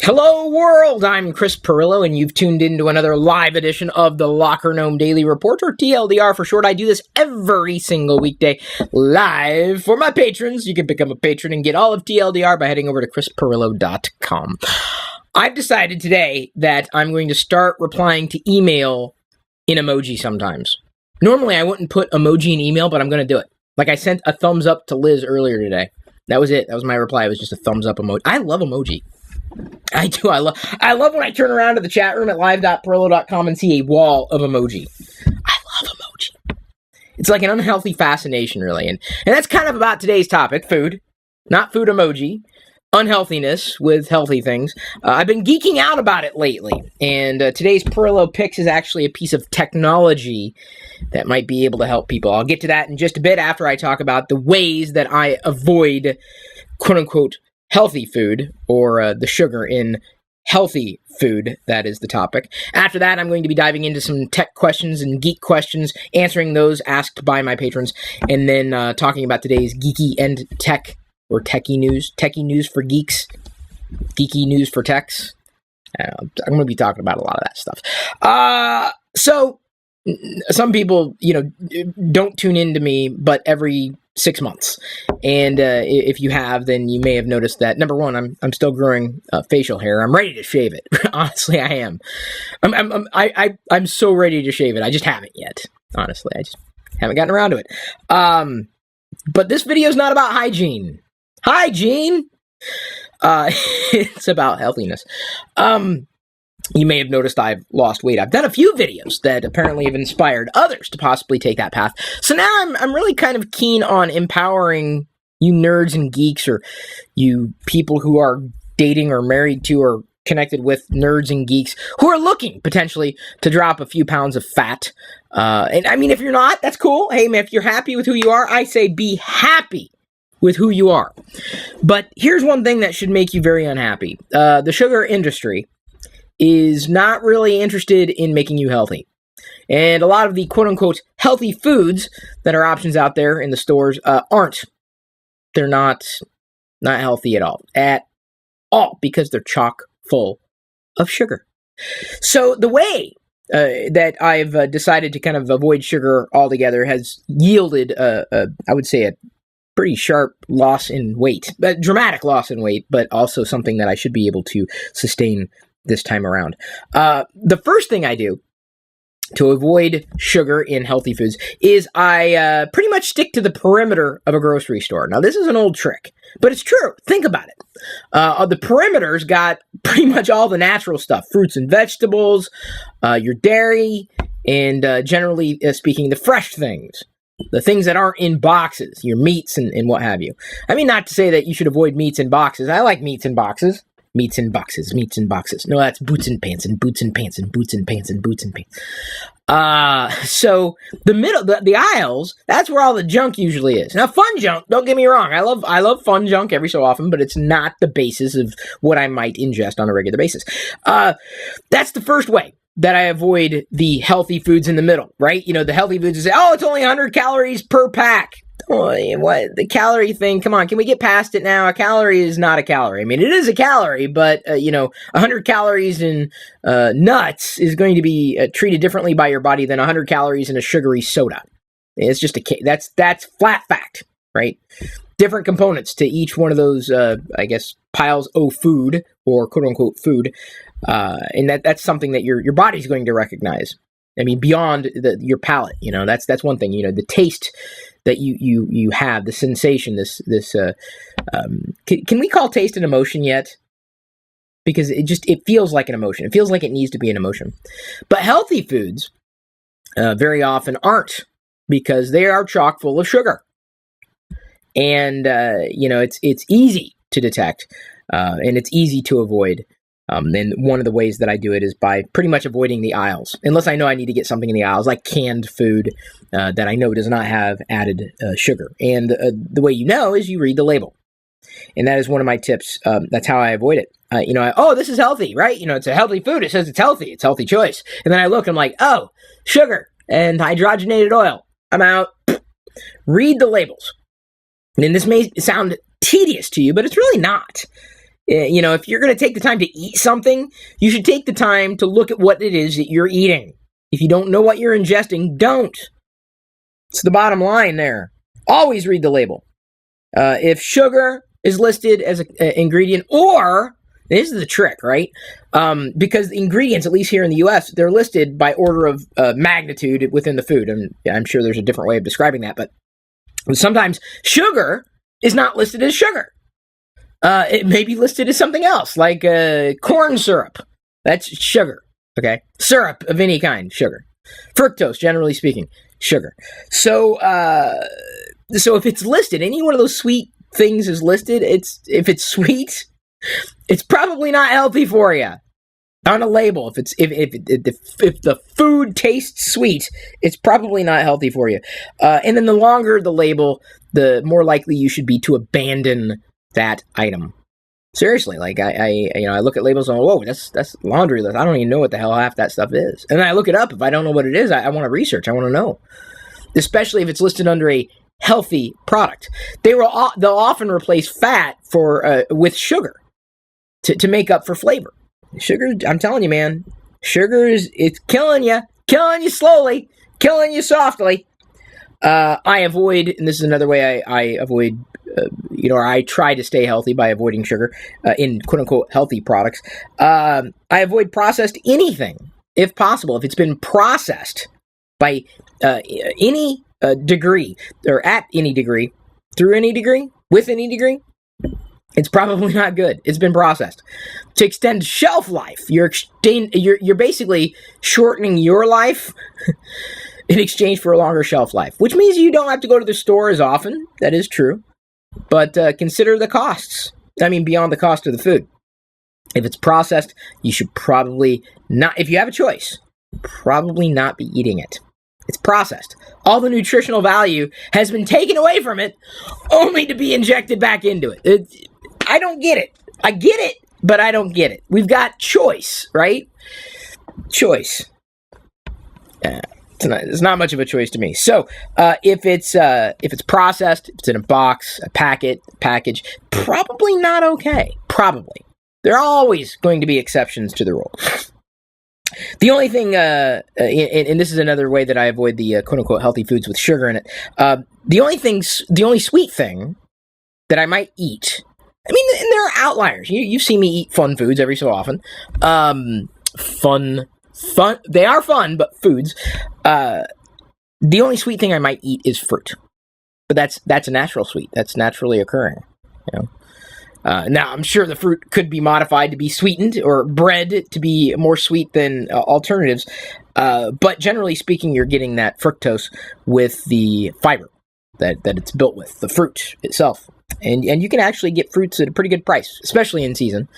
Hello world, I'm Chris Pirillo, and you've tuned into another live edition of the Locker Gnome Daily Report, or TLDR for short. I do this every single weekday live for my patrons. You can become a patron and get all of TLDR by heading over to chrispirillo.com. I've decided today that I'm going to start replying to email in emoji sometimes. Normally I wouldn't put emoji in email, but I'm going to do it. Like I sent a thumbs up to Liz earlier today. That was it. That was my reply. It was just a thumbs up emoji. I love emoji. I do. I love when I turn around to the chat room at live.pirillo.com and see a wall of emoji. I love emoji. It's like an unhealthy fascination, really. And that's kind of about today's topic, food. Not food emoji. Unhealthiness with healthy things. I've been geeking out about it lately. And today's Pirillo Picks is actually a piece of technology that might be able to help people. I'll get to that in just a bit after I talk about the ways that I avoid, quote-unquote, healthy food, or the sugar in healthy food. That is the topic. After that, I'm going to be diving into some tech questions and geek questions, answering those asked by my patrons, and then talking about today's geeky and tech, or techie news for geeks, geeky news for techs. I'm going to be talking about a lot of that stuff. So, some people, don't tune into me, but every 6 months. And if you have, then you may have noticed that, number one, I'm still growing facial hair. I'm ready to shave it. Honestly, I am. I'm so ready to shave it. I just haven't yet. Honestly, I just haven't gotten around to it. But this video is not about hygiene. Hygiene! It's about healthiness. You may have noticed I've lost weight. I've done a few videos that apparently have inspired others to possibly take that path. So now I'm really kind of keen on empowering you nerds and geeks, or you people who are dating or married to or connected with nerds and geeks who are looking potentially to drop a few pounds of fat. And I mean, if you're not, that's cool. Hey, man, if you're happy with who you are, I say be happy with who you are. But here's one thing that should make you very unhappy. The sugar industry is not really interested in making you healthy. And a lot of the quote-unquote healthy foods that are options out there in the stores aren't. They're not healthy at all. At all, because they're chock full of sugar. So the way that I've decided to kind of avoid sugar altogether has yielded, I would say, a pretty sharp loss in weight. A dramatic loss in weight, but also something that I should be able to sustain this time around. The first thing I do to avoid sugar in healthy foods is I pretty much stick to the perimeter of a grocery store. Now, this is an old trick, but it's true. Think about it. The perimeter's got pretty much all the natural stuff, fruits and vegetables, your dairy, and generally speaking, the fresh things. The things that aren't in boxes, your meats and what have you. I mean, not to say that you should avoid meats in boxes. I like meats in boxes. Meats in boxes, meats in boxes. No, that's boots and pants and boots and pants and boots and pants and boots and pants. So the middle, the aisles, that's where all the junk usually is. Now, fun junk, don't get me wrong. I love fun junk every so often, but it's not the basis of what I might ingest on a regular basis. That's the first way that I avoid the healthy foods in the middle, right? The healthy foods say, oh, it's only 100 calories per pack. Oh, what the calorie thing? Come on, can we get past it now? A calorie is not a calorie. I mean, it is a calorie, but 100 calories in nuts is going to be treated differently by your body than 100 calories in a sugary soda. It's just that's flat fact, right? Different components to each one of those, piles of food, or quote unquote food, and that's something that your body's going to recognize. I mean, beyond your palate, that's one thing. The taste that you have, the sensation, can we call taste an emotion yet? Because it feels like an emotion. It feels like it needs to be an emotion. But healthy foods very often aren't, because they are chock full of sugar. And it's easy to detect, and it's easy to avoid. And one of the ways that I do it is by pretty much avoiding the aisles, unless I know I need to get something in the aisles, like canned food that I know does not have added sugar. And the way you know is you read the label. And that is one of my tips. That's how I avoid it. This is healthy, right? It's a healthy food. It says it's healthy. It's a healthy choice. And then I look, I'm like, oh, sugar and hydrogenated oil. I'm out. Read the labels. And this may sound tedious to you, but it's really not. If you're going to take the time to eat something, you should take the time to look at what it is that you're eating. If you don't know what you're ingesting, don't. It's the bottom line there. Always read the label. If sugar is listed as an ingredient, or, this is the trick, right? Because the ingredients, at least here in the U.S., they're listed by order of magnitude within the food. And I'm sure there's a different way of describing that, but sometimes sugar is not listed as sugar. It may be listed as something else, like corn syrup. That's sugar, okay? Syrup of any kind, sugar. Fructose, generally speaking, sugar. So if it's listed, any one of those sweet things is listed, if it's sweet, it's probably not healthy for you. On a label, if the food tastes sweet, it's probably not healthy for you. And then the longer the label, the more likely you should be to abandon that item. Seriously, like I look at labels and whoa, that's laundry list. I don't even know what the hell half that stuff is. And then I look it up. If I don't know what it is, I want to research. I want to know. Especially if it's listed under a healthy product. They'll often replace fat with sugar to make up for flavor. Sugar, I'm telling you, man, it's killing you slowly, killing you softly. I avoid, and this is another way I avoid, or I try to stay healthy by avoiding sugar in quote-unquote healthy products. I avoid processed anything, if possible. If it's been processed by any degree, or at any degree, through any degree, with any degree, it's probably not good. It's been processed. To extend shelf life, you're basically shortening your life in exchange for a longer shelf life, which means you don't have to go to the store as often. That is true. But consider the costs. I mean, beyond the cost of the food. If it's processed, you should probably not, if you have a choice, probably not be eating it. It's processed. All the nutritional value has been taken away from it, only to be injected back into it. I don't get it. I get it, but I don't get it. We've got choice, right? Choice. It's not much of a choice to me. So if it's processed, if it's in a box, a package, probably not okay. Probably. There are always going to be exceptions to the rule. The only thing, and this is another way that I avoid the quote-unquote healthy foods with sugar in it, the only sweet thing that I might eat, I mean, and there are outliers. You've seen me eat fun foods every so often. Fun. They are fun, but foods. The only sweet thing I might eat is fruit. But that's a natural sweet. That's naturally occurring. Now, I'm sure the fruit could be modified to be sweetened or bred to be more sweet than alternatives. But generally speaking, you're getting that fructose with the fiber that it's built with, the fruit itself. And you can actually get fruits at a pretty good price, especially in season.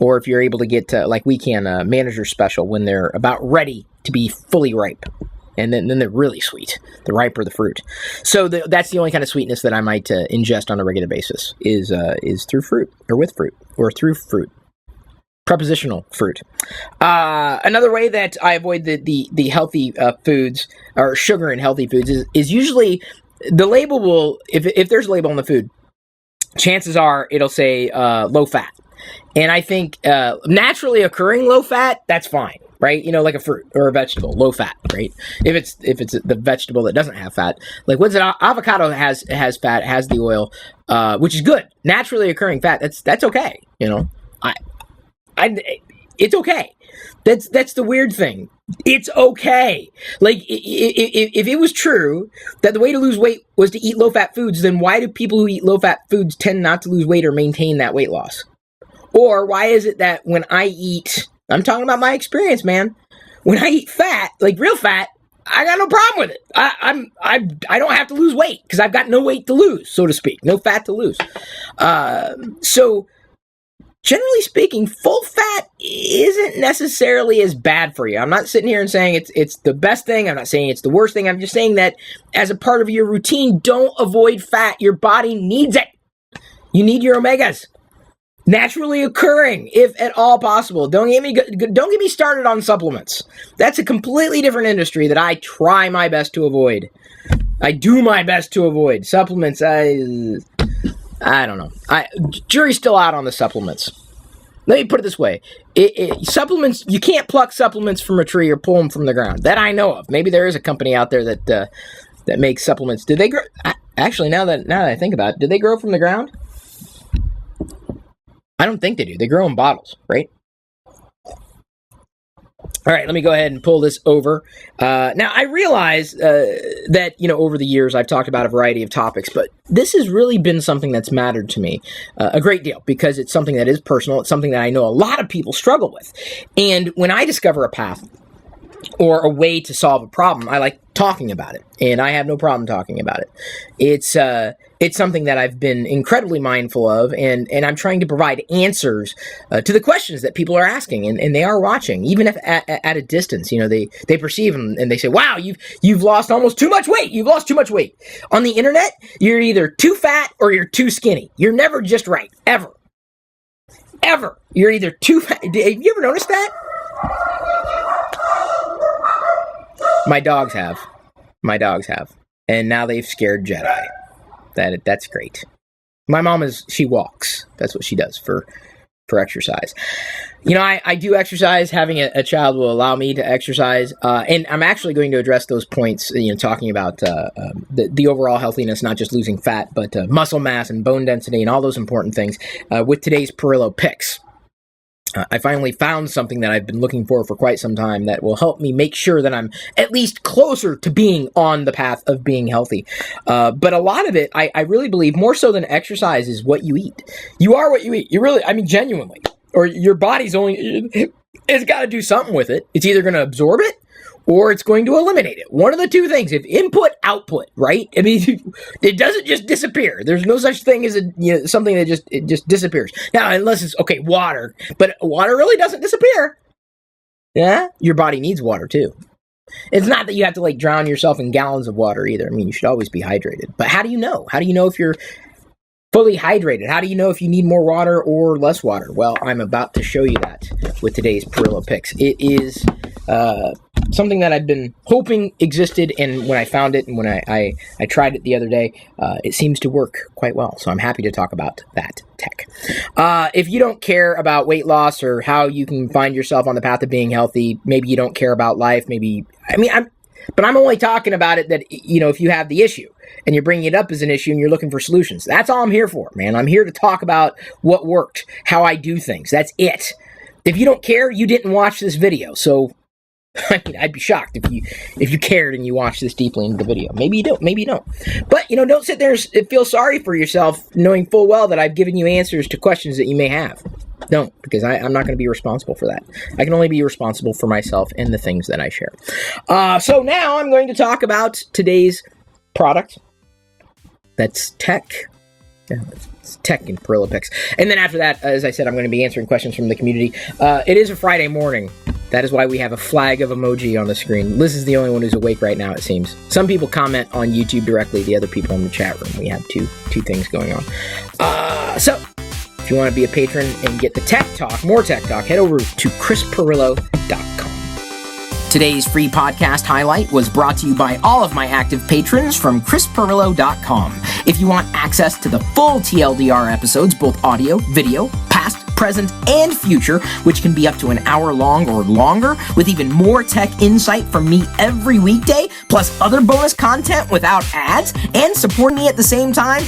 Or if you're able to get, like we can, manager special when they're about ready to be fully ripe. And then they're really sweet, the riper the fruit. So that's the only kind of sweetness that I might ingest on a regular basis is through fruit, or with fruit, or through fruit. Prepositional fruit. Another way that I avoid the healthy foods, or sugar in healthy foods, is usually the label will, if there's a label on the food, chances are it'll say low fat. And I think naturally occurring low fat, that's fine. Right, like a fruit or a vegetable, low fat, right? If it's the vegetable that doesn't have fat, like what's it? Avocado has fat, has the oil, which is good, naturally occurring fat. That's okay, it's okay. That's the weird thing. It's okay. Like if it was true that the way to lose weight was to eat low fat foods, then why do people who eat low fat foods tend not to lose weight or maintain that weight loss? Or why is it that when I eat, I'm talking about my experience, man. When I eat fat, like real fat, I got no problem with it. I don't have to lose weight because I've got no weight to lose, so to speak, no fat to lose. So generally speaking, full fat isn't necessarily as bad for you. I'm not sitting here and saying it's the best thing. I'm not saying it's the worst thing. I'm just saying that as a part of your routine, don't avoid fat. Your body needs it. You need your omegas. Naturally occurring, if at all possible. Don't get me started on supplements. That's a completely different industry that I try my best to avoid. I do my best to avoid supplements. I don't know. Jury's still out on the supplements. Let me put it this way. Supplements, you can't pluck supplements from a tree or pull them from the ground. That I know of. Maybe there is a company out there that makes supplements. Do they grow? Actually, now that I think about it, do they grow from the ground? I don't think they do. They grow in bottles, right? All right, let me go ahead and pull this over. Now, I realize that, over the years, I've talked about a variety of topics, but this has really been something that's mattered to me a great deal because it's something that is personal. It's something that I know a lot of people struggle with. And when I discover a path or a way to solve a problem, I like talking about it, and I have no problem talking about it. It's something that I've been incredibly mindful of, and I'm trying to provide answers to the questions that people are asking, and they are watching, even if at a distance. They perceive them, and they say, "Wow, you've lost almost too much weight. You've lost too much weight." On the internet, you're either too fat or you're too skinny. You're never just right, ever. You're either too fat. Have you ever noticed that? My dogs have. And now they've scared Jedi. That's great. My mom she walks. That's what she does for exercise. I do exercise. Having a child will allow me to exercise. And I'm actually going to address those points, talking about the overall healthiness, not just losing fat, but muscle mass and bone density and all those important things with today's Pirillo picks. I finally found something that I've been looking for quite some time that will help me make sure that I'm at least closer to being on the path of being healthy. But a lot of it, I really believe, more so than exercise, is what you eat. You are what you eat. You really, genuinely. Or your body's it's got to do something with it. It's either going to absorb it or it's going to eliminate it. One of the two things. If input, output, right? It doesn't just disappear. There's no such thing as something that just disappears. Now, unless it's, water. But water really doesn't disappear. Yeah? Your body needs water, too. It's not that you have to, drown yourself in gallons of water, either. You should always be hydrated. But how do you know? How do you know if you're fully hydrated? How do you know if you need more water or less water? Well, I'm about to show you that with today's Pirillo picks. It is something that I've been hoping existed, and when I found it and when I tried it the other day, it seems to work quite well. So I'm happy to talk about that tech. If you don't care about weight loss or how you can find yourself on the path of being healthy, maybe you don't care about life, but I'm only talking about it that, if you have the issue and you're bringing it up as an issue and you're looking for solutions. That's all I'm here for, man. I'm here to talk about what worked, how I do things. That's it. If you don't care, you didn't watch this video. So I'd be shocked if you cared and you watched this deeply into the video. Maybe you don't. But, don't sit there and feel sorry for yourself knowing full well that I've given you answers to questions that you may have. Don't, because I'm not going to be responsible for that. I can only be responsible for myself and the things that I share. So now I'm going to talk about today's product. That's tech. Yeah, it's tech and Pirillo picks. And then after that, as I said, I'm going to be answering questions from the community. It is a Friday morning. That is why we have a flag of emoji on the screen. Liz is the only one who's awake right now, it seems. Some people comment on YouTube directly. The other people in the chat room. We have two things going on. So if you want to be a patron and get the tech talk, more tech talk, head over to chrispirillo.com. Today's free podcast highlight was brought to you by all of my active patrons from chrispirillo.com. If you want access to the full TLDR episodes, both audio, video, past, present, and future, which can be up to an hour long or longer, with even more tech insight from me every weekday, plus other bonus content without ads, and support me at the same time,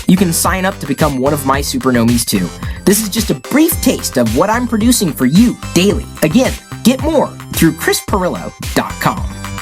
you can sign up to become one of my supernomies too. This is just a brief taste of what I'm producing for you daily. Again, get more through chrispirillo.com.